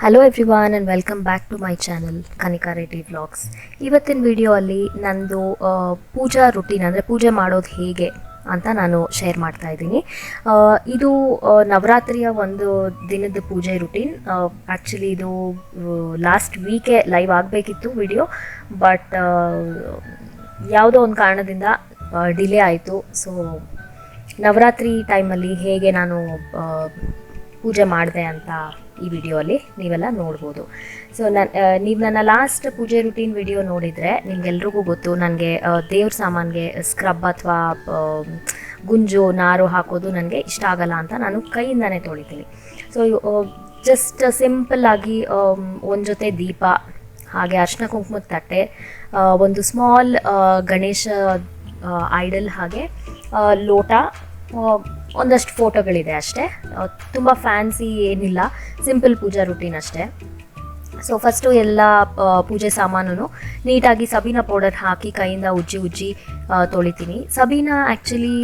Hello everyone and welcome back to my channel Kanika Reddy vlogs. ಇವತ್ತಿನ video ಅಲ್ಲಿ ನಂದು ಪೂಜಾ routine ಅಂದರೆ ಪೂಜೆ ಮಾಡೋದು ಹೇಗೆ ಅಂತ ನಾನು ಶೇರ್ ಮಾಡ್ತಾ ಇದ್ದೀನಿ. ಇದು ನವರಾತ್ರಿಯ ಒಂದು ದಿನದ ಪೂಜೆ ರುಟೀನ್. ಆ್ಯಕ್ಚುಲಿ ಇದು ಲಾಸ್ಟ್ ವೀಕೆ ಲೈವ್ ಆಗಬೇಕಿತ್ತು ವಿಡಿಯೋ, ಬಟ್ ಯಾವುದೋ ಒಂದು ಕಾರಣದಿಂದ ಡಿಲೇ ಆಯಿತು. ಸೊ ನವರಾತ್ರಿ ಟೈಮಲ್ಲಿ ಹೇಗೆ ನಾನು ಪೂಜೆ ಮಾಡಿದೆ ಅಂತ ಈ ವಿಡಿಯೋಲಿ ನೀವೆಲ್ಲ ನೋಡ್ಬೋದು. ಸೊ ನೀವು ನನ್ನ ಲಾಸ್ಟ್ ಪೂಜೆ ರುಟೀನ್ ವಿಡಿಯೋ ನೋಡಿದರೆ ನಿಮಗೆಲ್ರಿಗೂ ಗೊತ್ತು, ನನಗೆ ದೇವ್ರ ಸಾಮಾನಿಗೆ ಸ್ಕ್ರಬ್ ಅಥವಾ ಗುಂಜು ನಾರು ಹಾಕೋದು ನನಗೆ ಇಷ್ಟ ಆಗಲ್ಲ ಅಂತ ನಾನು ಕೈಯಿಂದನೇ ತೊಳಿತೀನಿ. ಸೊ ಜಸ್ಟ್ ಸಿಂಪಲ್ಲಾಗಿ ಒಂದು ಜೊತೆ ದೀಪ, ಹಾಗೆ ಅರ್ಶಿನ ಕುಂಕುಮದ ತಟ್ಟೆ, ಒಂದು ಸ್ಮಾಲ್ ಗಣೇಶ ಐಡಲ್, ಹಾಗೆ ಲೋಟ, ಒಂದಷ್ಟು ಫೋಟೋಗಳಿದೆ ಅಷ್ಟೇ. ತುಂಬ ಫ್ಯಾನ್ಸಿ ಏನಿಲ್ಲ, ಸಿಂಪಲ್ ಪೂಜಾ ರುಟೀನ್ ಅಷ್ಟೇ. ಸೊ ಫಸ್ಟು ಎಲ್ಲ ಪೂಜೆ ಸಾಮಾನು ನೀಟಾಗಿ ಸಬೀನಾ ಪೌಡರ್ ಹಾಕಿ ಕೈಯಿಂದ ಉಜ್ಜಿ ತೊಳಿತೀನಿ. ಸಬೀನಾ ಆ್ಯಕ್ಚುಲಿ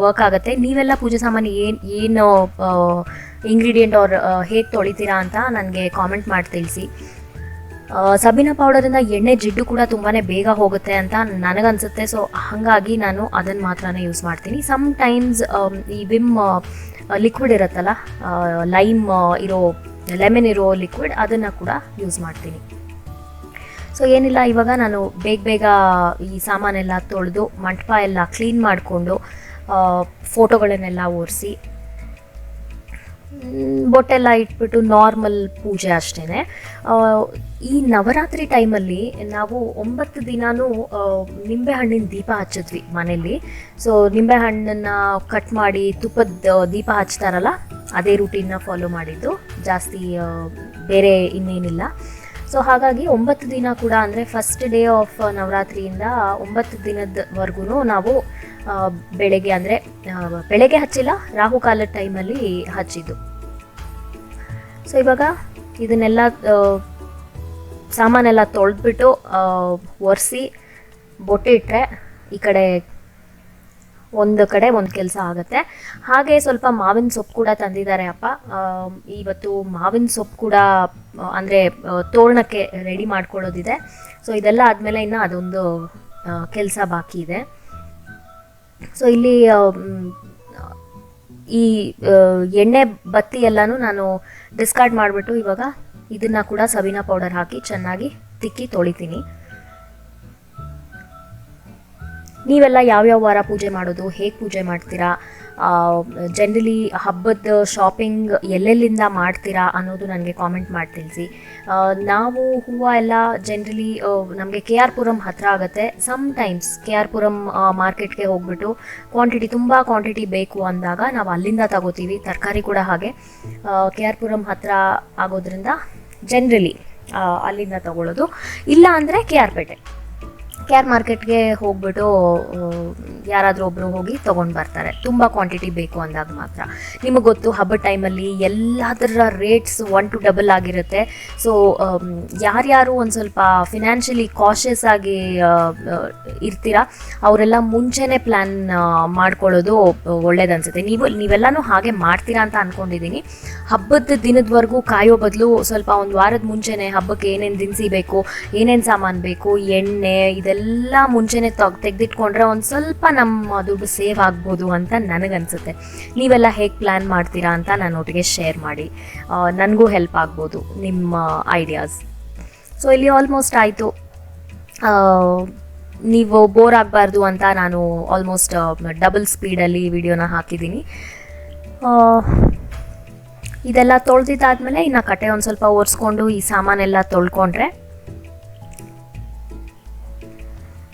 ವರ್ಕ್ ಆಗುತ್ತೆ. ನೀವೆಲ್ಲ ಪೂಜೆ ಸಾಮಾನು ಏನು ಇಂಗ್ರೀಡಿಯೆಂಟ್ ಅವ್ರು ಹೇಗೆ ತೊಳಿತೀರಾ ಅಂತ ನನಗೆ ಕಾಮೆಂಟ್ ಮಾಡಿ ತಿಳಿಸಿ. ಸಬೀನಾ ಪೌಡರಿಂದ ಎಣ್ಣೆ ಜಿಡ್ಡು ಕೂಡ ತುಂಬಾ ಬೇಗ ಹೋಗುತ್ತೆ ಅಂತ ನನಗನ್ಸುತ್ತೆ. ಸೊ ಹಾಗಾಗಿ ನಾನು ಅದನ್ನು ಮಾತ್ರನೇ ಯೂಸ್ ಮಾಡ್ತೀನಿ. ಸಮ್ ಟೈಮ್ಸ್ ಈ ವಿಮ್ ಲಿಕ್ವಿಡ್ ಇರುತ್ತಲ್ಲ, ಲೈಮ್ ಇರೋ, ಲೆಮನ್ ಇರೋ ಲಿಕ್ವಿಡ್, ಅದನ್ನು ಕೂಡ ಯೂಸ್ ಮಾಡ್ತೀನಿ. ಸೊ ಏನಿಲ್ಲ, ಇವಾಗ ನಾನು ಬೇಗ ಈ ಸಾಮಾನೆಲ್ಲ ತೊಳೆದು ಮಂಟಪ ಎಲ್ಲ ಕ್ಲೀನ್ ಮಾಡಿಕೊಂಡು ಫೋಟೋಗಳನ್ನೆಲ್ಲ ಒರೆಸಿ ಬೊಟ್ಟೆಲ್ಲ ಇಟ್ಬಿಟ್ಟು ನಾರ್ಮಲ್ ಪೂಜೆ ಅಷ್ಟೇ. ಈ ನವರಾತ್ರಿ ಟೈಮಲ್ಲಿ ನಾವು 9 ದಿನವೂ ನಿಂಬೆಹಣ್ಣಿನ ದೀಪ ಹಚ್ಚಿದ್ವಿ ಮನೇಲಿ. ಸೊ ನಿಂಬೆಹಣ್ಣನ್ನು ಕಟ್ ಮಾಡಿ ತುಪ್ಪದ ದೀಪ ಹಚ್ತಾರಲ್ಲ, ಅದೇ ರೂಟೀನ್ನ ಫಾಲೋ ಮಾಡಿದ್ದು, ಜಾಸ್ತಿ ಬೇರೆ ಇನ್ನೇನಿಲ್ಲ. ಸೊ ಹಾಗಾಗಿ 9 ದಿನ ಕೂಡ, ಅಂದರೆ ಫಸ್ಟ್ ಡೇ ಆಫ್ ನವರಾತ್ರಿಯಿಂದ 9 ದಿನದವರೆಗೂ ನಾವು ಬೆಳಗ್ಗೆ, ಅಂದರೆ ಬೆಳಗ್ಗೆ ಹಚ್ಚಿಲ್ಲ, ರಾಹುಕಾಲದ ಟೈಮಲ್ಲಿ ಹಚ್ಚಿದ್ದು. ಸೊ ಇವಾಗ ಇದನ್ನೆಲ್ಲ ಸಾಮಾನೆಲ್ಲ ತೊಳೆದ್ಬಿಟ್ಟು ಒರೆಸಿ ಬೊಟ್ಟೆ ಇಟ್ಟರೆ ಈ ಕಡೆ ಒಂದು ಕೆಲಸ ಆಗುತ್ತೆ. ಹಾಗೆ ಸ್ವಲ್ಪ ಮಾವಿನ ಸೊಪ್ಪು ಕೂಡ ತಂದಿದ್ದಾರೆ ಅಪ್ಪ. ಇವತ್ತು ಮಾವಿನ ಸೊಪ್ಪು ಕೂಡ, ಅಂದರೆ ತೋರಣಕ್ಕೆ ರೆಡಿ ಮಾಡ್ಕೊಳ್ಳೋದಿದೆ. ಸೊ ಇದೆಲ್ಲ ಆದಮೇಲೆ ಇನ್ನು ಅದೊಂದು ಕೆಲಸ ಬಾಕಿ ಇದೆ. ಸೊ ಇಲ್ಲಿ ಈ ಎಣ್ಣೆ ಬತ್ತಿ ಎಲ್ಲನೂ ನಾನು ಡಿಸ್ಕಾರ್ಡ್ ಮಾಡಿಬಿಟ್ಟು ಇವಾಗ ಇದನ್ನು ಕೂಡ ಸಬೀನಾ ಪೌಡರ್ ಹಾಕಿ ಚೆನ್ನಾಗಿ ತಿಕ್ಕಿ ತೊಳಿತೀನಿ. ನೀವೆಲ್ಲ ಯಾವ್ಯಾವ ವಾರ ಪೂಜೆ ಮಾಡೋದು, ಹೇಗೆ ಪೂಜೆ ಮಾಡ್ತೀರಾ, ಜನರಲಿ ಹಬ್ಬದ ಶಾಪಿಂಗ್ ಎಲ್ಲೆಲ್ಲಿಂದ ಮಾಡ್ತೀರಾ ಅನ್ನೋದು ನನಗೆ ಕಾಮೆಂಟ್ ಮಾಡಿ ತಿಳಿಸಿ. ನಾವು ಹೂವು ಎಲ್ಲ ಜನರಲಿ ನಮಗೆ KR ಪುರಂ ಹತ್ತಿರ ಆಗುತ್ತೆ. ಸಮ್ಟೈಮ್ಸ್ KR ಪುರಂ ಮಾರ್ಕೆಟ್ಗೆ ಹೋಗ್ಬಿಟ್ಟು ತುಂಬ ಕ್ವಾಂಟಿಟಿ ಬೇಕು ಅಂದಾಗ ನಾವು ಅಲ್ಲಿಂದ ತಗೋತೀವಿ. ತರಕಾರಿ ಕೂಡ ಹಾಗೆ KR ಪುರಂ ಹತ್ತಿರ ಆಗೋದ್ರಿಂದ ಜನರಲಿ ಅಲ್ಲಿಂದ ತಗೊಳ್ಳೋದು. ಇಲ್ಲ ಅಂದರೆ KR ಮಾರ್ಕೆಟ್ಗೆ ಹೋಗ್ಬಿಟ್ಟು ಯಾರಾದರೂ ಒಬ್ಬರು ಹೋಗಿ ತೊಗೊಂಡು ಬರ್ತಾರೆ, ತುಂಬ ಕ್ವಾಂಟಿಟಿ ಬೇಕು ಅಂದಾಗ ಮಾತ್ರ. ನಿಮಗೆ ಗೊತ್ತು, ಹಬ್ಬದ ಟೈಮಲ್ಲಿ ಎಲ್ಲದರ ರೇಟ್ಸ್ 1 to 2 ಆಗಿರುತ್ತೆ. ಸೊ ಯಾರ್ಯಾರು ಒಂದು ಸ್ವಲ್ಪ ಫಿನಾನ್ಷಿಯಲಿ ಕಾಷಿಯಸ್ ಆಗಿ ಇರ್ತೀರಾ, ಅವರೆಲ್ಲ ಮುಂಚೆನೇ ಪ್ಲ್ಯಾನ್ ಮಾಡ್ಕೊಳ್ಳೋದು ಒಳ್ಳೇದನ್ಸುತ್ತೆ. ನೀವೆಲ್ಲನೂ ಹಾಗೆ ಮಾಡ್ತೀರಾ ಅಂತ ಅಂದ್ಕೊಂಡಿದ್ದೀನಿ. ಹಬ್ಬದ ದಿನದವರೆಗೂ ಕಾಯೋ ಬದಲು ಸ್ವಲ್ಪ ಒಂದು ವಾರದ ಮುಂಚೆನೇ ಹಬ್ಬಕ್ಕೆ ಏನೇನು ದಿನಸಿ ಬೇಕು, ಏನೇನು ಸಾಮಾನು ಬೇಕು, ಎಣ್ಣೆ, ಇದೆಲ್ಲ ಮುಂಚೆನೇ ತೆಗೆದಿಟ್ಕೊಂಡ್ರೆ ಒಂದು ಸ್ವಲ್ಪ ನಮ್ಮ ದುಡ್ಡು ಸೇವ್ ಆಗ್ಬೋದು ಅಂತ ನನಗನ್ಸುತ್ತೆ. ನೀವೆಲ್ಲ ಹೇಗೆ ಪ್ಲ್ಯಾನ್ ಮಾಡ್ತೀರಾ ಅಂತ ನನ್ನೊಟ್ಟಿಗೆ ಶೇರ್ ಮಾಡಿ, ನನಗೂ ಹೆಲ್ಪ್ ಆಗ್ಬೋದು ನಿಮ್ಮ ಐಡಿಯಾಸ್. ಸೊ ಇಲ್ಲಿ ಆಲ್ಮೋಸ್ಟ್ ಆಯಿತು. ನೀವು ಬೋರ್ ಆಗಬಾರ್ದು ಅಂತ ನಾನು ಆಲ್ಮೋಸ್ಟ್ ಡಬಲ್ ಸ್ಪೀಡಲ್ಲಿ ವಿಡಿಯೋನ ಹಾಕಿದ್ದೀನಿ. ಇದೆಲ್ಲ ತೊಳೆದಿದ್ದಾದಮೇಲೆ ಇನ್ನು ಕಟ್ಟೆ ಒಂದು ಸ್ವಲ್ಪ ಒರೆಸ್ಕೊಂಡು ಈ ಸಾಮಾನೆಲ್ಲ ತೊಳ್ಕೊಂಡ್ರೆ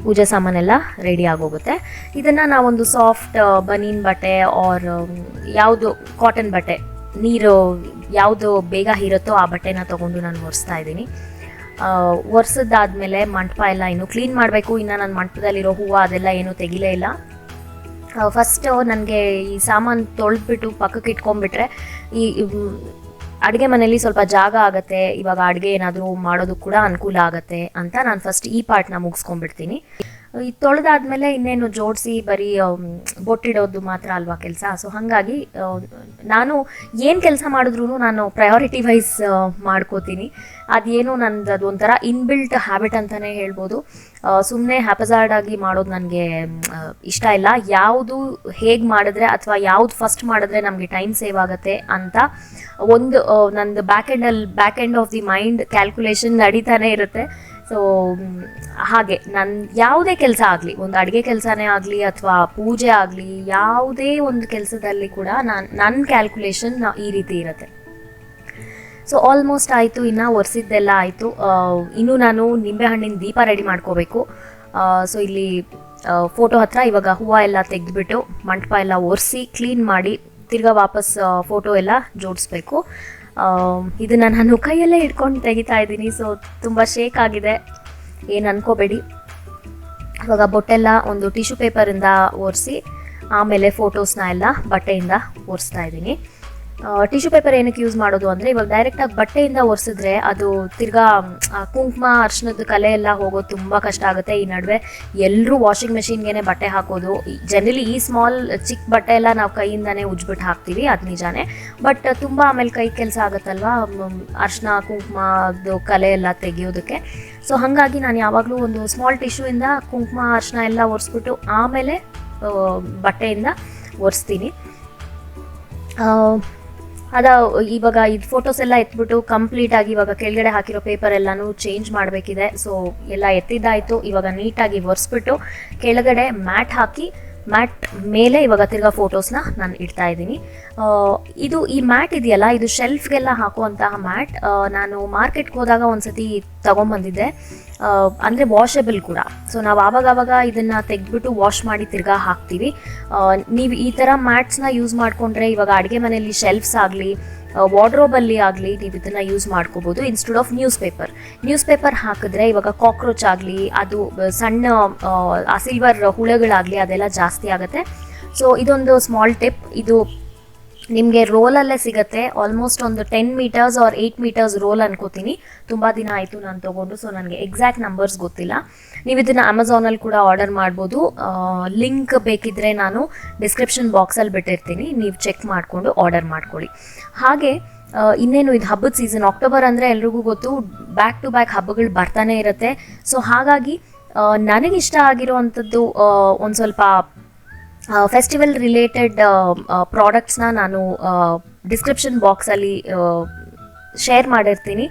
ಪೂಜೆ ಸಾಮಾನೆಲ್ಲ ರೆಡಿ ಆಗೋಗುತ್ತೆ. ಇದನ್ನು ನಾವೊಂದು ಸಾಫ್ಟ್ ಬನೀನ್ ಬಟ್ಟೆ ಆರ್ ಯಾವುದು ಕಾಟನ್ ಬಟ್ಟೆ, ನೀರು ಯಾವುದು ಬೇಗ ಹೀರುತ್ತೋ ಆ ಬಟ್ಟೆನ ತೊಗೊಂಡು ನಾನು ಒರೆಸ್ತಾ ಇದ್ದೀನಿ. ಒರೆಸಿದ್ದಾದಮೇಲೆ ಮಂಟಪ ಎಲ್ಲ ಇನ್ನೂ ಕ್ಲೀನ್ ಮಾಡಬೇಕು. ಇನ್ನು ನನ್ನ ಮಂಟಪದಲ್ಲಿರೋ ಹೂವು ಅದೆಲ್ಲ ಏನೂ ತೆಗಿಲೇ ಇಲ್ಲ. ಫಸ್ಟು ನನಗೆ ಈ ಸಾಮಾನು ತೊಳೆದ್ಬಿಟ್ಟು ಪಕ್ಕಕ್ಕೆ ಇಟ್ಕೊಂಡ್ಬಿಟ್ರೆ ಈ ಅಡುಗೆ ಮನೆಯಲ್ಲಿ ಸ್ವಲ್ಪ ಜಾಗ ಆಗುತ್ತೆ. ಇವಾಗ ಅಡುಗೆ ಏನಾದರೂ ಮಾಡೋದಕ್ಕೆ ಕೂಡ ಅನುಕೂಲ ಆಗುತ್ತೆ ಅಂತ ನಾನು ಫಸ್ಟ್ ಈ ಪಾರ್ಟ್ನ ಮುಗಿಸ್ಕೊಂಡ್ಬಿಡ್ತೀನಿ. ಇದು ತೊಳೆದಾದ್ಮೇಲೆ ಇನ್ನೇನು ಜೋಡಿಸಿ ಬರೀ ಬೊಟ್ಟಿಡೋದು ಮಾತ್ರ ಅಲ್ವಾ ಕೆಲಸ. ಸೊ ಹಾಗಾಗಿ ನಾನು ಏನು ಕೆಲಸ ಮಾಡಿದ್ರೂ ನಾನು ಪ್ರಯಾರಿಟಿ ವೈಸ್ ಮಾಡ್ಕೋತೀನಿ. ಅದೇನು ನಂದು ಅದು ಒಂಥರ ಇನ್ಬಿಲ್ಟ್ ಹ್ಯಾಬಿಟ್ ಅಂತಲೇ ಹೇಳ್ಬೋದು. ಸುಮ್ಮನೆ ಹ್ಯಾಪಜಾರ್ಡ್ ಆಗಿ ಮಾಡೋದು ನನಗೆ ಇಷ್ಟ ಇಲ್ಲ. ಯಾವುದು ಹೇಗೆ ಮಾಡಿದ್ರೆ ಅಥವಾ ಯಾವುದು ಫಸ್ಟ್ ಮಾಡಿದ್ರೆ ನಮಗೆ ಟೈಮ್ ಸೇವ್ ಆಗುತ್ತೆ ಅಂತ ಒಂದು ನಂದು back end of the mind calculation ನಡೀತಾನೆ ಇರುತ್ತೆ. ಸೊ ಹಾಗೆ ನಾನು ಯಾವುದೇ ಕೆಲಸ ಆಗಲಿ, ಒಂದು ಅಡುಗೆ ಕೆಲಸನೇ ಆಗಲಿ ಅಥವಾ ಪೂಜೆ ಆಗಲಿ, ಯಾವುದೇ ಒಂದು ಕೆಲಸದಲ್ಲಿ ಕೂಡ ನನ್ನ ಕ್ಯಾಲ್ಕುಲೇಷನ್ ಈ ರೀತಿ ಇರುತ್ತೆ. ಸೊ ಆಲ್ಮೋಸ್ಟ್ ಆಯಿತು, ಇನ್ನು ಒರೆಸಿದ್ದೆಲ್ಲ ಆಯಿತು. ಇನ್ನೂ ನಾನು ನಿಂಬೆಹಣ್ಣಿನ ದೀಪ ರೆಡಿ ಮಾಡ್ಕೋಬೇಕು. ಸೊ ಇಲ್ಲಿ ಫೋಟೋ ಹತ್ರ ಇವಾಗ ಹೂವು ಎಲ್ಲ ತೆಗೆದುಬಿಟ್ಟು ಮಂಟಪ ಎಲ್ಲ ಒರೆಸಿ ಕ್ಲೀನ್ ಮಾಡಿ ತಿರ್ಗಾ ವಾಪಸ್ ಫೋಟೋ ಎಲ್ಲ ಜೋಡಿಸ್ಬೇಕು. ಇದನ್ನು ನಾನು ಕೈಯಲ್ಲೇ ಇಟ್ಕೊಂಡು ತೆಗಿತಾ ಇದ್ದೀನಿ. ಸೊ ತುಂಬ ಶೇಕ್ ಆಗಿದೆ, ಏನು ಅನ್ಕೋಬೇಡಿ. ಇವಾಗ ಬೊಟ್ಟೆಲ್ಲ ಒಂದು ಟಿಶ್ಯೂ ಪೇಪರಿಂದ ಒರೆಸಿ ಆಮೇಲೆ ಫೋಟೋಸ್ನ ಎಲ್ಲ ಬಟ್ಟೆಯಿಂದ ಒರೆಸ್ತಾ ಇದ್ದೀನಿ. ಟಿಶ್ಯೂ ಪೇಪರ್ ಏನಕ್ಕೆ ಯೂಸ್ ಮಾಡೋದು ಅಂದರೆ, ಇವಾಗ ಡೈರೆಕ್ಟಾಗಿ ಬಟ್ಟೆಯಿಂದ ಒರೆಸಿದ್ರೆ ಅದು ತಿರ್ಗಾ ಕುಂಕುಮ ಅರ್ಶಿನದ ಕಲೆ ಎಲ್ಲ ಹೋಗೋದು ತುಂಬ ಕಷ್ಟ ಆಗುತ್ತೆ. ಈ ನಡುವೆ ಎಲ್ಲರೂ ವಾಷಿಂಗ್ ಮೆಷಿನ್ಗೆ ಬಟ್ಟೆ ಹಾಕೋದು. ಜನರಲಿ ಈ ಸ್ಮಾಲ್ ಚಿಕ್ಕ ಬಟ್ಟೆ ಎಲ್ಲ ನಾವು ಕೈಯಿಂದನೇ ಉಜ್ಬಿಟ್ಟು ಹಾಕ್ತೀವಿ, ಅದು ನಿಜಾನೇ. ಬಟ್ ತುಂಬ ಆಮೇಲೆ ಕೈ ಕೆಲಸ ಆಗುತ್ತಲ್ವ ಅರ್ಶಿನ ಕುಂಕುಮದು ಕಲೆ ಎಲ್ಲ ತೆಗೆಯೋದಕ್ಕೆ. ಸೊ ಹಾಗಾಗಿ ನಾನು ಯಾವಾಗಲೂ ಒಂದು ಸ್ಮಾಲ್ ಟಿಶ್ಯೂಯಿಂದ ಕುಂಕುಮ ಅರ್ಶಿನ ಎಲ್ಲ ಒರೆಸ್ಬಿಟ್ಟು ಆಮೇಲೆ ಬಟ್ಟೆಯಿಂದ ಒರೆಸ್ತೀನಿ. ಇವಾಗ ಇದು ಫೋಟೋಸ್ ಎಲ್ಲ ಎತ್ಬಿಟ್ಟು ಕಂಪ್ಲೀಟಾಗಿ ಇವಾಗ ಕೆಳಗಡೆ ಹಾಕಿರೋ ಪೇಪರ್ ಎಲ್ಲನೂ ಚೇಂಜ್ ಮಾಡಬೇಕಿದೆ. ಸೊ ಎಲ್ಲ ಎತ್ತಿದ್ದಾಯಿತು. ಇವಾಗ ನೀಟಾಗಿ ಒರೆಸ್ಬಿಟ್ಟು ಕೆಳಗಡೆ ಮ್ಯಾಟ್ ಹಾಕಿ ಮ್ಯಾಟ್ ಮೇಲೆ ಇವಾಗ ತಿರ್ಗಾ ಫೋಟೋಸ್ನ ನಾನು ಇಡ್ತಾ ಇದ್ದೀನಿ. ಇದು ಈ ಮ್ಯಾಟ್ ಇದೆಯಲ್ಲ, ಇದು ಶೆಲ್ಫ್ಗೆಲ್ಲ ಹಾಕುವಂತಹ ಮ್ಯಾಟ್. ನಾನು ಮಾರ್ಕೆಟ್ಗೆ ಹೋದಾಗ ಒಂದ್ಸತಿ ತೊಗೊಂಬಂದಿದ್ದೆ, ಅಂದರೆ ವಾಷಬಲ್ ಕೂಡ. ಸೊ ನಾವು ಆವಾಗವಾಗ ಇದನ್ನು ತೆಗೆದ್ಬಿಟ್ಟು ವಾಶ್ ಮಾಡಿ ತಿರ್ಗಾ ಹಾಕ್ತೀವಿ. ನೀವು ಈ ಥರ ಮ್ಯಾಟ್ಸ್ನ ಯೂಸ್ ಮಾಡಿಕೊಂಡ್ರೆ ಇವಾಗ ಅಡುಗೆ ಮನೆಯಲ್ಲಿ ಶೆಲ್ಫ್ಸ್ ಆಗಲಿ ವಾರ್ಡ್ರೋಬಲ್ಲಿ ಆಗಲಿ ನೀವು ಇದನ್ನು ಯೂಸ್ ಮಾಡ್ಕೋಬೋದು. ಇನ್ಸ್ಟೆಡ್ ಆಫ್ ನ್ಯೂಸ್ ಪೇಪರ್ ಹಾಕಿದ್ರೆ ಇವಾಗ ಕಾಕ್ರೋಚ್ ಆಗಲಿ, ಅದು ಸಣ್ಣ ಆ ಸಿಲ್ವರ್ ಹುಳಗಳಾಗಲಿ ಅದೆಲ್ಲ ಜಾಸ್ತಿ ಆಗುತ್ತೆ. ಸೊ ಇದೊಂದು ಸ್ಮಾಲ್ ಟಿಪ್. ಇದು ನಿಮಗೆ ರೋಲಲ್ಲೇ ಸಿಗುತ್ತೆ. ಆಲ್ಮೋಸ್ಟ್ ಒಂದು 10 ಮೀಟರ್ಸ್ ಆರ್ 8 ಮೀಟರ್ಸ್ ರೋಲ್ ಅನ್ಕೋತೀನಿ. ತುಂಬ ದಿನ ಆಯಿತು ನಾನು ತೊಗೊಂಡು, ಸೊ ನನಗೆ ಎಕ್ಸಾಕ್ಟ್ ನಂಬರ್ಸ್ ಗೊತ್ತಿಲ್ಲ. ನೀವು ಇದನ್ನು ಅಮೆಝಾನಲ್ಲಿ ಕೂಡ ಆರ್ಡರ್ ಮಾಡ್ಬೋದು. ಲಿಂಕ್ ಬೇಕಿದ್ದರೆ ನಾನು ಡಿಸ್ಕ್ರಿಪ್ಷನ್ ಬಾಕ್ಸಲ್ಲಿ ಬಿಟ್ಟಿರ್ತೀನಿ, ನೀವು ಚೆಕ್ ಮಾಡಿಕೊಂಡು ಆರ್ಡರ್ ಮಾಡ್ಕೊಳ್ಳಿ. ಹಾಗೆ ಇನ್ನೇನು ಇದು ಹಬ್ಬದ ಸೀಸನ್, ಅಕ್ಟೋಬರ್ ಅಂದರೆ ಎಲ್ರಿಗೂ ಗೊತ್ತು, ಬ್ಯಾಕ್ ಟು ಬ್ಯಾಕ್ ಹಬ್ಬಗಳು ಬರ್ತಾನೆ ಇರುತ್ತೆ. ಸೊ ಹಾಗಾಗಿ ನನಗಿಷ್ಟ ಆಗಿರೋ ಅಂಥದ್ದು ಒಂದು ಸ್ವಲ್ಪ ಫೆಸ್ಟಿವಲ್ ರಿಲೇಟೆಡ್ ಪ್ರಾಡಕ್ಟ್ಸ್ನ ನಾನು ಡಿಸ್ಕ್ರಿಪ್ಷನ್ ಬಾಕ್ಸಲ್ಲಿ ಶೇರ್ ಮಾಡಿರ್ತೀನಿ,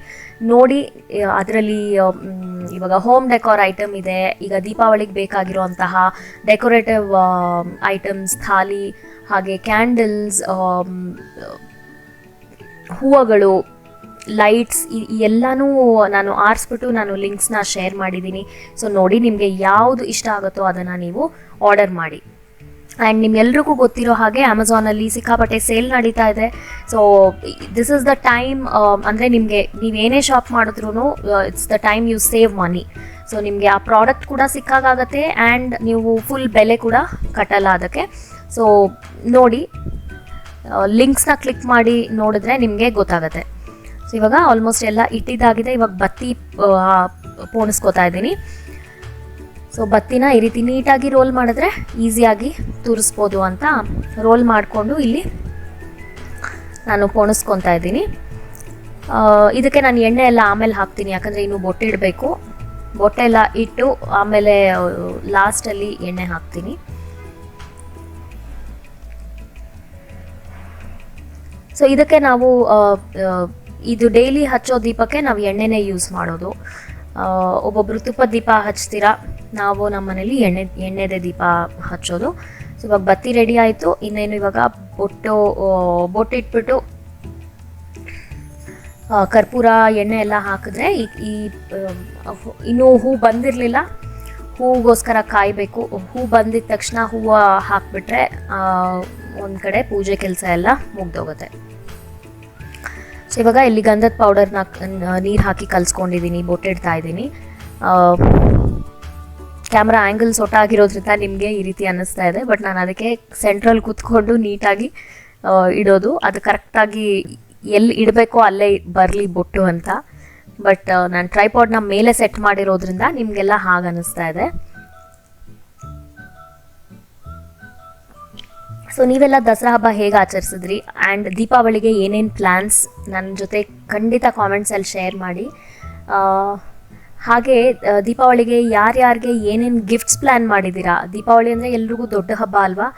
ನೋಡಿ. ಅದರಲ್ಲಿ ಇವಾಗ ಹೋಮ್ ಡೆಕೋರ್ ಐಟಮ್ ಇದೆ. ಈಗ ದೀಪಾವಳಿಗೆ ಬೇಕಾಗಿರುವಂತಹ ಡೆಕೋರೇಟಿವ್ ಐಟಮ್ಸ್, ಥಾಲಿ, ಹಾಗೆ ಕ್ಯಾಂಡಲ್ಸ್, ಹೂವುಗಳು, ಲೈಟ್ಸ್, ಎಲ್ಲನೂ ನಾನು ಆರಿಸ್ಬಿಟ್ಟು ನಾನು ಲಿಂಕ್ಸ್ನ ಶೇರ್ ಮಾಡಿದ್ದೀನಿ. ಸೊ ನೋಡಿ, ನಿಮಗೆ ಯಾವುದು ಇಷ್ಟ ಆಗುತ್ತೋ ಅದನ್ನು ನೀವು ಆರ್ಡರ್ ಮಾಡಿ. ಆ್ಯಂಡ್ ನಿಮ್ಗೆಲ್ರಿಗೂ ಗೊತ್ತಿರೋ ಹಾಗೆ ಅಮೆಝಾನಲ್ಲಿ ಸಿಕ್ಕಾಪಟ್ಟೆ ಸೇಲ್ ನಡೀತಾ ಇದೆ. So this is the time, ಅಂದರೆ ನಿಮಗೆ ನೀವೇನೇ ಶಾಪ್ ಮಾಡಿದ್ರೂ it's the time you save money. So ನಿಮಗೆ ಆ ಪ್ರಾಡಕ್ಟ್ ಕೂಡ ಸಿಕ್ಕಾಗತ್ತೆ ಆ್ಯಂಡ್ ನೀವು ಫುಲ್ ಬೆಲೆ ಕೂಡ ಕಟ್ಟಲ್ಲ ಅದಕ್ಕೆ. ಸೊ ನೋಡಿ, ಲಿಂಕ್ಸ್ನ ಕ್ಲಿಕ್ ಮಾಡಿ ನೋಡಿದ್ರೆ ನಿಮಗೆ ಗೊತ್ತಾಗುತ್ತೆ. ಸೊ ಇವಾಗ ಆಲ್ಮೋಸ್ಟ್ ಎಲ್ಲ ಇಟ್ಟಿದ್ದಾಗಿದೆ. ಇವಾಗ ಬತ್ತಿ ಪೋಣಿಸ್ಕೋತಾ ಇದ್ದೀನಿ. ಸೊ ಬತ್ತಿನ ಈ ರೀತಿ ನೀಟಾಗಿ ರೋಲ್ ಮಾಡಿದ್ರೆ ಈಸಿಯಾಗಿ ತುರಿಸ್ಬೋದು ಅಂತ ರೋಲ್ ಮಾಡಿಕೊಂಡು ಇಲ್ಲಿ ನಾನು ಪೋಣಿಸ್ಕೊತಾ ಇದ್ದೀನಿ. ಇದಕ್ಕೆ ನಾನು ಎಣ್ಣೆ ಎಲ್ಲ ಆಮೇಲೆ ಹಾಕ್ತೀನಿ, ಯಾಕಂದರೆ ಇನ್ನೂ ಬೊಟ್ಟಿಡಬೇಕು. ಬೊಟ್ಟೆಲ್ಲ ಇಟ್ಟು ಆಮೇಲೆ ಲಾಸ್ಟಲ್ಲಿ ಎಣ್ಣೆ ಹಾಕ್ತೀನಿ. ಸೊ ಇದಕ್ಕೆ ನಾವು ಇದು ಡೈಲಿ ಹಚ್ಚೋ ದೀಪಕ್ಕೆ ನಾವು ಎಣ್ಣೆನೇ ಯೂಸ್ ಮಾಡೋದು. ಒಬ್ಬೊಬ್ಬರು ತುಪ್ಪದ ದೀಪ ಹಚ್ತೀರಾ, ನಾವು ನಮ್ಮ ಮನೇಲಿ ಎಣ್ಣೆದೇ ದೀಪ ಹಚ್ಚೋದು. ಸೊ ಇವಾಗ ಬತ್ತಿ ರೆಡಿ ಆಯಿತು. ಇನ್ನೇನು ಇವಾಗ ಬೊಟ್ಟಿಟ್ಬಿಟ್ಟು ಕರ್ಪೂರ ಎಣ್ಣೆ ಎಲ್ಲ ಹಾಕಿದ್ರೆ ಇನ್ನೂ ಹೂ ಬಂದಿರಲಿಲ್ಲ, ಹೂಗೋಸ್ಕರ ಕಾಯಬೇಕು. ಹೂ ಬಂದಿದ ತಕ್ಷಣ ಹೂವು ಹಾಕಿಬಿಟ್ರೆ ಒಂದು ಕಡೆ ಪೂಜೆ ಕೆಲಸ ಎಲ್ಲ ಮುಗ್ದೋಗುತ್ತೆ. ಸೊ ಇವಾಗ ಇಲ್ಲಿ ಗಂಧದ ಪೌಡರ್ನ ನೀರು ಹಾಕಿ ಕಲಿಸ್ಕೊಂಡಿದ್ದೀನಿ, ಬೊಟ್ಟಿಡ್ತಾ ಇದ್ದೀನಿ. ಕ್ಯಾಮ್ರಾ ಆ್ಯಂಗಲ್ ಸೊಟ್ಟಾಗಿರೋದ್ರಿಂದ ನಿಮಗೆ ಈ ರೀತಿ ಅನ್ನಿಸ್ತಾ ಇದೆ, ಬಟ್ ನಾನು ಅದಕ್ಕೆ ಸೆಂಟ್ರಲ್ ಕೂತ್ಕೊಂಡು ನೀಟಾಗಿ ಇಡೋದು. ಅದು ಕರೆಕ್ಟಾಗಿ ಎಲ್ಲಿ ಇಡಬೇಕೋ ಅಲ್ಲೇ ಬರಲಿ ಬೊಟ್ಟು ಅಂತ. ಬಟ್ ನಾನು ಟ್ರೈಪಾಡ್ನ ಮೇಲೆ ಸೆಟ್ ಮಾಡಿರೋದ್ರಿಂದ ನಿಮಗೆಲ್ಲ ಹಾಗೆ ಅನ್ನಿಸ್ತಾ ಇದೆ. ಸೊ ನೀವೆಲ್ಲ ದಸರಾ ಹಬ್ಬ ಹೇಗೆ ಆಚರಿಸಿದ್ರಿ ಆ್ಯಂಡ್ ದೀಪಾವಳಿಗೆ ಏನೇನು ಪ್ಲ್ಯಾನ್ಸ್ ನನ್ನ ಜೊತೆ ಖಂಡಿತ ಕಾಮೆಂಟ್ಸಲ್ಲಿ ಶೇರ್ ಮಾಡಿ. ಹಾಗೆ ದೀಪಾವಳಿಗೆ ಯಾರ್ಯಾರಿಗೆ ಏನೇನು ಗಿಫ್ಟ್ಸ್ ಪ್ಲ್ಯಾನ್ ಮಾಡಿದ್ದೀರಾ? ದೀಪಾವಳಿ ಅಂದರೆ ಎಲ್ರಿಗೂ ದೊಡ್ಡ ಹಬ್ಬ ಅಲ್ವಾ.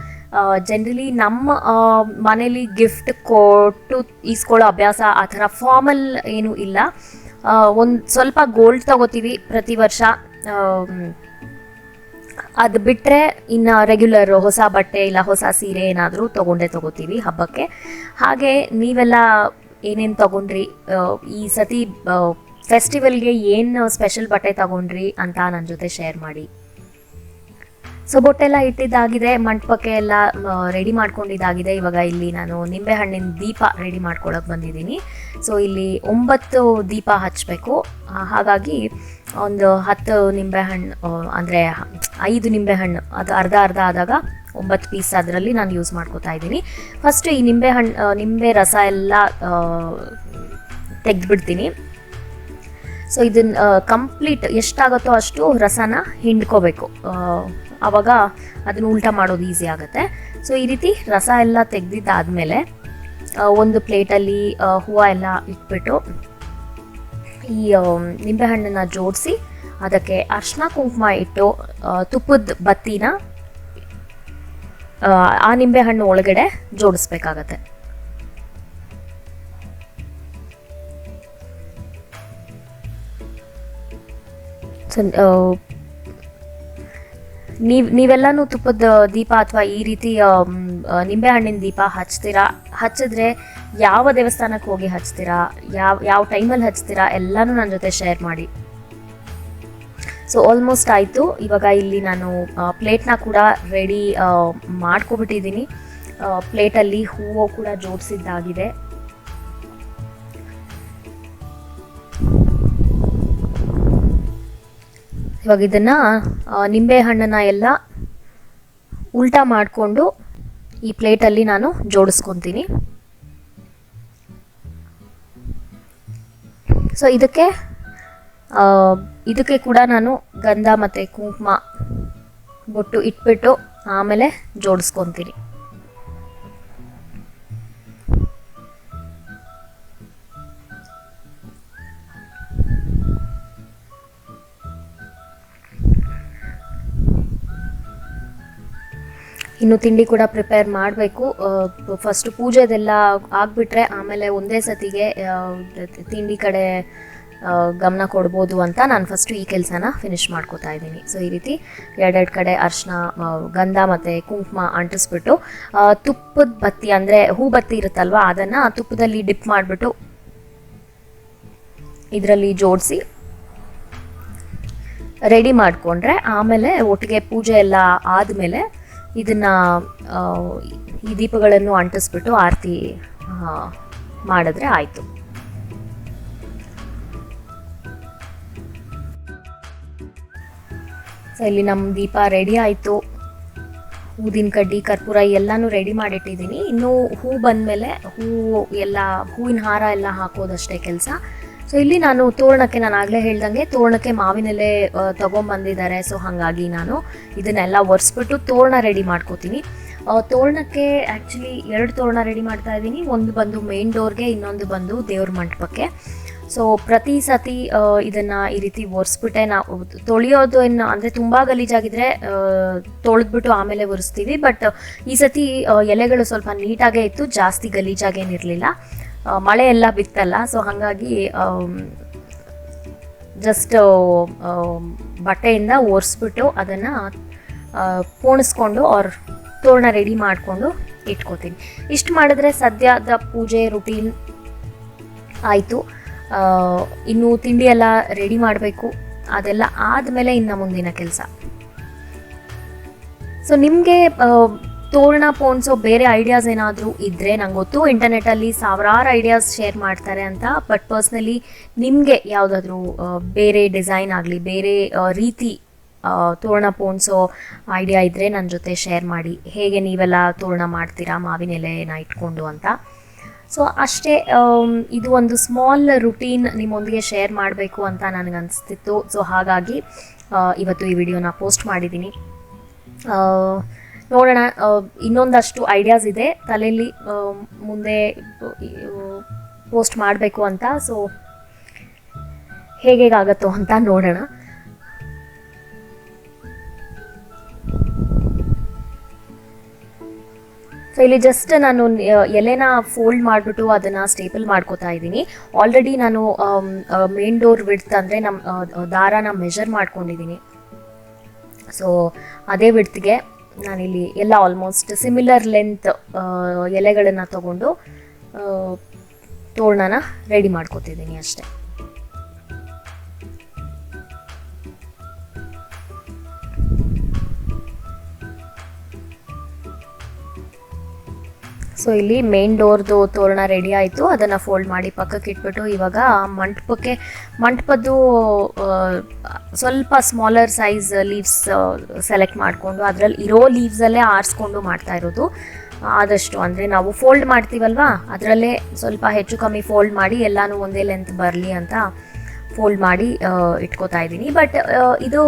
ಜನರಲಿ ನಮ್ಮ ಮನೇಲಿ ಗಿಫ್ಟ್ ಕೊಟ್ಟು ಈಸ್ಕೊಳ್ಳೋ ಅಭ್ಯಾಸ ಆ ಥರ ಫಾರ್ಮಲ್ ಏನೂ ಇಲ್ಲ. ಒಂದು ಸ್ವಲ್ಪ ಗೋಲ್ಡ್ ತೊಗೋತೀವಿ ಪ್ರತಿ ವರ್ಷ. ಅದು ಬಿಟ್ಟರೆ ಇನ್ನು ರೆಗ್ಯುಲರ್ ಹೊಸ ಬಟ್ಟೆ ಇಲ್ಲ ಹೊಸ ಸೀರೆ ಏನಾದರೂ ತೊಗೋತೀವಿ ಹಬ್ಬಕ್ಕೆ. ಹಾಗೆ ನೀವೆಲ್ಲ ಏನೇನು ತೊಗೊಂಡ್ರಿ, ಈ ಸತಿ ಫೆಸ್ಟಿವಲ್ಗೆ ಏನು ಸ್ಪೆಷಲ್ ಬಟ್ಟೆ ತೊಗೊಂಡ್ರಿ ಅಂತ ನನ್ನ ಜೊತೆ ಶೇರ್ ಮಾಡಿ. ಸೊ ಬೊಟ್ಟೆಲ್ಲ ಇಟ್ಟಿದ್ದಾಗಿದೆ, ಮಂಟಪಕ್ಕೆ ಎಲ್ಲ ರೆಡಿ ಮಾಡ್ಕೊಂಡಿದ್ದಾಗಿದೆ. ಇವಾಗ ಇಲ್ಲಿ ನಾನು ನಿಂಬೆಹಣ್ಣಿನ ದೀಪ ರೆಡಿ ಮಾಡ್ಕೊಳಕ್ಕೆ ಬಂದಿದ್ದೀನಿ. ಸೊ ಇಲ್ಲಿ 9 ದೀಪ ಹಚ್ಚಬೇಕು. ಹಾಗಾಗಿ ಒಂದು 10 ನಿಂಬೆಹಣ್ಣು ಅಂದರೆ 5 ನಿಂಬೆಹಣ್ಣು, ಅದು ಅರ್ಧ ಆದಾಗ 9 ಪೀಸ್ ಅದರಲ್ಲಿ ನಾನು ಯೂಸ್ ಮಾಡ್ಕೋತಾ ಇದ್ದೀನಿ. ಫಸ್ಟು ಈ ನಿಂಬೆ ರಸ ಎಲ್ಲ ತೆಗೆದುಬಿಡ್ತೀನಿ. ಸೊ ಇದನ್ನು ಕಂಪ್ಲೀಟ್ ಎಷ್ಟಾಗುತ್ತೋ ಅಷ್ಟು ರಸನ ಹಿಂಡ್ಕೋಬೇಕು. ಆವಾಗ ಅದನ್ನು ಉಲ್ಟಾ ಮಾಡೋದು ಈಸಿ ಆಗುತ್ತೆ. ಸೊ ಈ ರೀತಿ ರಸ ಎಲ್ಲ ತೆಗೆದಿದ್ದಾದಮೇಲೆ ಒಂದು ಪ್ಲೇಟಲ್ಲಿ ಹೂವು ಎಲ್ಲ ಇಟ್ಬಿಟ್ಟು ಈ ನಿಂಬೆಹಣ್ಣನ್ನು ಜೋಡಿಸಿ ಅದಕ್ಕೆ ಅರಿಶಿನ ಕುಂಕುಮ ಇಟ್ಟು ತುಪ್ಪದ ಬತ್ತಿನ ಆ ನಿಂಬೆಹಣ್ಣು ಒಳಗಡೆ ಜೋಡಿಸ್ಬೇಕಾಗತ್ತೆ. ಸೊ ನೀವೆಲ್ಲನೂ ತುಪ್ಪದ ದೀಪ ಅಥವಾ ಈ ರೀತಿ ನಿಂಬೆಹಣ್ಣಿನ ದೀಪ ಹಚ್ಚಿದ್ರೆ ಯಾವ ದೇವಸ್ಥಾನಕ್ಕೆ ಹೋಗಿ ಹಚ್ತೀರಾ, ಯಾವ ಟೈಮಲ್ಲಿ ಹಚ್ತೀರಾ ಎಲ್ಲನೂ ನನ್ನ ಜೊತೆ ಶೇರ್ ಮಾಡಿ. ಸೊ ಆಲ್ಮೋಸ್ಟ್ ಆಯಿತು. ಇವಾಗ ಇಲ್ಲಿ ನಾನು ಪ್ಲೇಟ್ನ ಕೂಡ ರೆಡಿ ಮಾಡ್ಕೊಬಿಟ್ಟಿದ್ದೀನಿ. ಪ್ಲೇಟಲ್ಲಿ ಹೂವು ಕೂಡ ಜೋಡಿಸಿದ್ದಾಗಿದೆ. ಇವಾಗ ಇದನ್ನು ನಿಂಬೆಹಣ್ಣನ್ನು ಎಲ್ಲ ಉಲ್ಟಾ ಮಾಡಿಕೊಂಡು ಈ ಪ್ಲೇಟಲ್ಲಿ ನಾನು ಜೋಡಿಸ್ಕೊತೀನಿ. ಸೊ ಇದಕ್ಕೆ ಕೂಡ ನಾನು ಗಂಧ ಮತ್ತು ಕುಂಕುಮ ಬೊಟ್ಟು ಇಟ್ಬಿಟ್ಟು ಆಮೇಲೆ ಜೋಡಿಸ್ಕೊತೀನಿ. ಇನ್ನು ತಿಂಡಿ ಕೂಡ ಪ್ರಿಪೇರ್ ಮಾಡಬೇಕು. ಫಸ್ಟು ಪೂಜೆದೆಲ್ಲ ಆಗಿಬಿಟ್ರೆ ಆಮೇಲೆ ಒಂದೇ ಸತಿಗೆ ತಿಂಡಿ ಕಡೆ ಗಮನ ಕೊಡ್ಬೋದು ಅಂತ ನಾನು ಫಸ್ಟು ಈ ಕೆಲಸನ ಫಿನಿಷ್ ಮಾಡ್ಕೋತಾ ಇದ್ದೀನಿ. ಸೊ ಈ ರೀತಿ ಎರಡೆರಡು ಕಡೆ ಅರಿಶಿನ, ಗಂಧ ಮತ್ತು ಕುಂಕುಮ ಅಂಟಿಸ್ಬಿಟ್ಟು ತುಪ್ಪದ ಬತ್ತಿ ಅಂದರೆ ಹೂ ಬತ್ತಿ ಇರುತ್ತಲ್ವ ಅದನ್ನು ತುಪ್ಪದಲ್ಲಿ ಡಿಪ್ ಮಾಡಿಬಿಟ್ಟು ಇದರಲ್ಲಿ ಜೋಡಿಸಿ ರೆಡಿ ಮಾಡಿಕೊಂಡ್ರೆ ಆಮೇಲೆ ಒಟ್ಟಿಗೆ ಪೂಜೆ ಎಲ್ಲ ಆದಮೇಲೆ ಇದನ್ನು ಈ ದೀಪಗಳನ್ನು ಅಂಟಿಸ್ಬಿಟ್ಟು ಆರತಿ ಮಾಡಿದ್ರೆ ಆಯಿತು. ಸೊ ಇಲ್ಲಿ ನಮ್ಮ ದೀಪ ರೆಡಿ ಆಯಿತು. ಊದಿನ ಕಡ್ಡಿ, ಕರ್ಪೂರ ಎಲ್ಲನೂ ರೆಡಿ ಮಾಡಿಟ್ಟಿದ್ದೀನಿ. ಇನ್ನು ಹೂ ಬಂದಮೇಲೆ ಹೂವಿನ ಹಾರ ಎಲ್ಲ ಹಾಕೋದಷ್ಟೇ ಕೆಲಸ. ಸೊ ಇಲ್ಲಿ ನಾನು ತೋರಣಕ್ಕೆ, ನಾನು ಆಗಲೇ ಹೇಳ್ದಂಗೆ ತೋರಣಕ್ಕೆ ಮಾವಿನೆಲೆ ತೊಗೊಂಬಂದಿದ್ದಾರೆ. ಸೊ ಹಾಗಾಗಿ ನಾನು ಇದನ್ನೆಲ್ಲ ಒರೆಸ್ಬಿಟ್ಟು ತೋರಣ ರೆಡಿ ಮಾಡ್ಕೋತೀನಿ. ತೋರಣಕ್ಕೆ ಆ್ಯಕ್ಚುಲಿ 2 ತೋರಣ ರೆಡಿ ಮಾಡ್ತಾ ಇದ್ದೀನಿ. ಒಂದು ಬಂದು ಮೇನ್ ಡೋರ್ಗೆ, ಇನ್ನೊಂದು ಬಂದು ದೇವ್ರ ಮಂಟಪಕ್ಕೆ. ಸೊ ಪ್ರತಿ ಸತಿ ಇದನ್ನು ಈ ರೀತಿ ಒರೆಸ್ಬಿಟ್ಟೆ ನಾವು ತೊಳೆಯೋದು. ಅಂದರೆ ತುಂಬ ಗಲೀಜಾಗಿದ್ದರೆ ತೊಳೆದ್ಬಿಟ್ಟು ಆಮೇಲೆ ಒರೆಸ್ತೀವಿ. ಬಟ್ ಈ ಸತಿ ಎಲೆಗಳು ಸ್ವಲ್ಪ ನೀಟಾಗೇ ಇತ್ತು, ಜಾಸ್ತಿ ಗಲೀಜಾಗೇನಿರಲಿಲ್ಲ. ಮಳೆ ಎಲ್ಲ ಬಿತ್ತಲ್ಲ, ಸೊ ಹಾಗಾಗಿ ಜಸ್ಟ್ ಬಟ್ಟೆಯಿಂದ ಒರೆಸ್ಬಿಟ್ಟು ಅದನ್ನು ಪೋಣಿಸ್ಕೊಂಡು ತೋರಣ ರೆಡಿ ಮಾಡಿಕೊಂಡು ಇಟ್ಕೋತೀನಿ. ಇಷ್ಟು ಮಾಡಿದ್ರೆ ಸದ್ಯದ ಪೂಜೆ ರುಟೀನ್ ಆಯಿತು. ಇನ್ನು ತಿಂಡಿ ಎಲ್ಲ ರೆಡಿ ಮಾಡಬೇಕು. ಅದೆಲ್ಲ ಆದಮೇಲೆ ಇನ್ನು ಮುಂದಿನ ಕೆಲಸ. ಸೊ ನಿಮಗೆ ತೋರಣ ಪೋಣಿಸೋ ಬೇರೆ ಐಡಿಯಾಸ್ ಏನಾದರೂ ಇದ್ದರೆ ನಂಗೆ ಗೊತ್ತು, ಇಂಟರ್ನೆಟ್ಟಲ್ಲಿ ಸಾವಿರಾರು ಐಡಿಯಾಸ್ ಶೇರ್ ಮಾಡ್ತಾರೆ ಅಂತ. ಬಟ್ ಪರ್ಸ್ನಲಿ ನಿಮಗೆ ಯಾವುದಾದ್ರೂ ಬೇರೆ ಡಿಸೈನ್ ಆಗಲಿ, ಬೇರೆ ರೀತಿ ತೋರಣ ಪೋಣಿಸೋ ಐಡಿಯಾ ಇದ್ದರೆ ನನ್ನ ಜೊತೆ ಶೇರ್ ಮಾಡಿ. ಹೇಗೆ ನೀವೆಲ್ಲ ತೋರಣ ಮಾಡ್ತೀರಾ ಮಾವಿನ ಎಲೆನ ಇಟ್ಕೊಂಡು ಅಂತ. ಸೊ ಅಷ್ಟೇ, ಇದು ಒಂದು ಸ್ಮಾಲ್ ರುಟೀನ್ ನಿಮ್ಮೊಂದಿಗೆ ಶೇರ್ ಮಾಡಬೇಕು ಅಂತ ನನಗನ್ನಿಸ್ತಿತ್ತು. ಸೊ ಹಾಗಾಗಿ ಇವತ್ತು ಈ ವಿಡಿಯೋನ ಪೋಸ್ಟ್ ಮಾಡಿದ್ದೀನಿ. ನೋಡೋಣ. ಇನ್ನೊಂದಷ್ಟು ಐಡಿಯಾಸ್ ಇದೆ ತಲೆಯಲ್ಲಿ, ಮುಂದೆ ಪೋಸ್ಟ್ ಮಾಡಬೇಕು ಅಂತ. ಸೊ ಹೇಗಾಗತ್ತೋ ಅಂತ ನೋಡೋಣ. ಸೊ ಇಲ್ಲಿ ಜಸ್ಟ್ ನಾನು ಎಲೆನ ಫೋಲ್ಡ್ ಮಾಡಿಬಿಟ್ಟು ಅದನ್ನು ಸ್ಟೇಪಲ್ ಮಾಡ್ಕೋತಾ ಇದ್ದೀನಿ. ಆಲ್ರೆಡಿ ನಾನು ಮೇನ್ ಡೋರ್ ವಿಡ್ತ್ ಅಂದರೆ ನಮ್ಮ ದಾರಾನ ಮೆಷರ್ ಮಾಡ್ಕೊಂಡಿದ್ದೀನಿ. ಸೊ ಅದೇ ವಿಡ್ತ್ಗೆ ನಾನಿಲ್ಲಿ ಎಲ್ಲ ಆಲ್ಮೋಸ್ಟ್ ಸಿಮಿಲರ್ ಲೆಂತ್ ಎಲೆಗಳನ್ನು ತಗೊಂಡು ತೋರಣನ ರೆಡಿ ಮಾಡ್ಕೋತಿದ್ದೀನಿ ಅಷ್ಟೆ. ಸೊ ಇಲ್ಲಿ ಮೇನ್ ಡೋರ್ದು ತೋರಣ ರೆಡಿ ಆಯಿತು. ಅದನ್ನು ಫೋಲ್ಡ್ ಮಾಡಿ ಪಕ್ಕಕ್ಕೆ ಇಟ್ಬಿಟ್ಟು ಇವಾಗ ಮಂಟಪದ್ದು ಸ್ವಲ್ಪ ಸ್ಮಾಲರ್ ಸೈಜ್ ಲೀವ್ಸ್ ಸೆಲೆಕ್ಟ್ ಮಾಡಿಕೊಂಡು ಅದರಲ್ಲಿ ಇರೋ ಲೀವ್ಸಲ್ಲೇ ಆರಿಸ್ಕೊಂಡು ಮಾಡ್ತಾ ಇರೋದು. ಆದಷ್ಟು ಅಂದರೆ ನಾವು ಫೋಲ್ಡ್ ಮಾಡ್ತೀವಲ್ವಾ, ಅದರಲ್ಲೇ ಸ್ವಲ್ಪ ಹೆಚ್ಚು ಕಮ್ಮಿ ಫೋಲ್ಡ್ ಮಾಡಿ ಎಲ್ಲನೂ ಒಂದೇ ಲೆಂತ್ ಬರಲಿ ಅಂತ ಫೋಲ್ಡ್ ಮಾಡಿ ಇಟ್ಕೋತಾ ಇದ್ದೀನಿ. ಬಟ್ ಇದು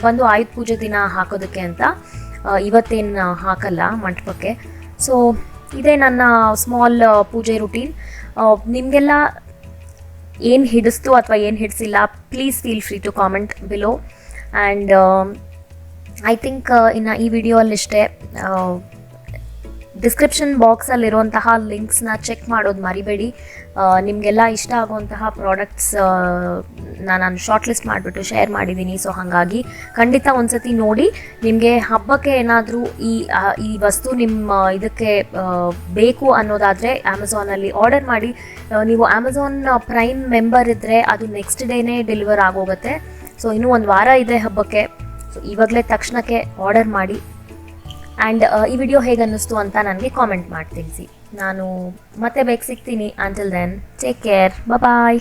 ಬಂದು ಆಯುಧ ಪೂಜೆ ದಿನ ಹಾಕೋದಕ್ಕೆ ಅಂತ ಇವತ್ತೇನು ಹಾಕಲ್ಲ ಮಂಟಪಕ್ಕೆ. ಸೊ ಇದೇ ನನ್ನ ಸ್ಮಾಲ್ ಪೂಜೆ ರುಟೀನ್. ನಿಮಗೆಲ್ಲ ಏನು ಹಿಡಿಸ್ತು ಅಥವಾ ಏನು ಹಿಡಿಸಿಲ್ಲ, please feel free to comment below. And I think ಇನ್ನು ಈ ವಿಡಿಯೋಲ್ಲಿಷ್ಟೇ. ಡಿಸ್ಕ್ರಿಪ್ಷನ್ ಬಾಕ್ಸಲ್ಲಿರುವಂತಹ ಲಿಂಕ್ಸ್ನ ಚೆಕ್ ಮಾಡೋದು ಮರಿಬೇಡಿ. ನಿಮಗೆಲ್ಲ ಇಷ್ಟ ಆಗುವಂತಹ ಪ್ರಾಡಕ್ಟ್ಸ್ ನಾನು ಶಾರ್ಟ್ ಲಿಸ್ಟ್ ಮಾಡಿಬಿಟ್ಟು ಶೇರ್ ಮಾಡಿದ್ದೀನಿ. ಸೊ ಹಾಗಾಗಿ ಖಂಡಿತ ಒಂದ್ಸತಿ ನೋಡಿ. ನಿಮಗೆ ಹಬ್ಬಕ್ಕೆ ಏನಾದರೂ ಈ ವಸ್ತು ನಿಮ್ಮ ಇದಕ್ಕೆ ಬೇಕು ಅನ್ನೋದಾದರೆ ಅಮೆಝಾನಲ್ಲಿ ಆರ್ಡರ್ ಮಾಡಿ. ನೀವು ಅಮೆಝಾನ್ ಪ್ರೈಮ್ ಮೆಂಬರ್ ಇದ್ದರೆ ಅದು ನೆಕ್ಸ್ಟ್ ಡೇನೇ ಡೆಲಿವರ್ ಆಗೋಗುತ್ತೆ. ಸೊ ಇನ್ನೂ ಒಂದು ವಾರ ಇದೆ ಹಬ್ಬಕ್ಕೆ. ಸೊ ಇವಾಗಲೇ ತಕ್ಷಣಕ್ಕೆ ಆರ್ಡರ್ ಮಾಡಿ. ಆ್ಯಂಡ್ ಈ ವಿಡಿಯೋ ಹೇಗೆ ಅನ್ನಿಸ್ತು ಅಂತ ನನಗೆ ಕಾಮೆಂಟ್ ಮಾಡಿ ತಿಳಿಸಿ. ನಾನು ಮತ್ತೆ ಬೇಗ ಸಿಗ್ತೀನಿ. ಅಂಟಿಲ್ ದೆನ್ ಟೇಕ್ ಕೇರ್, ಬಾಯ್.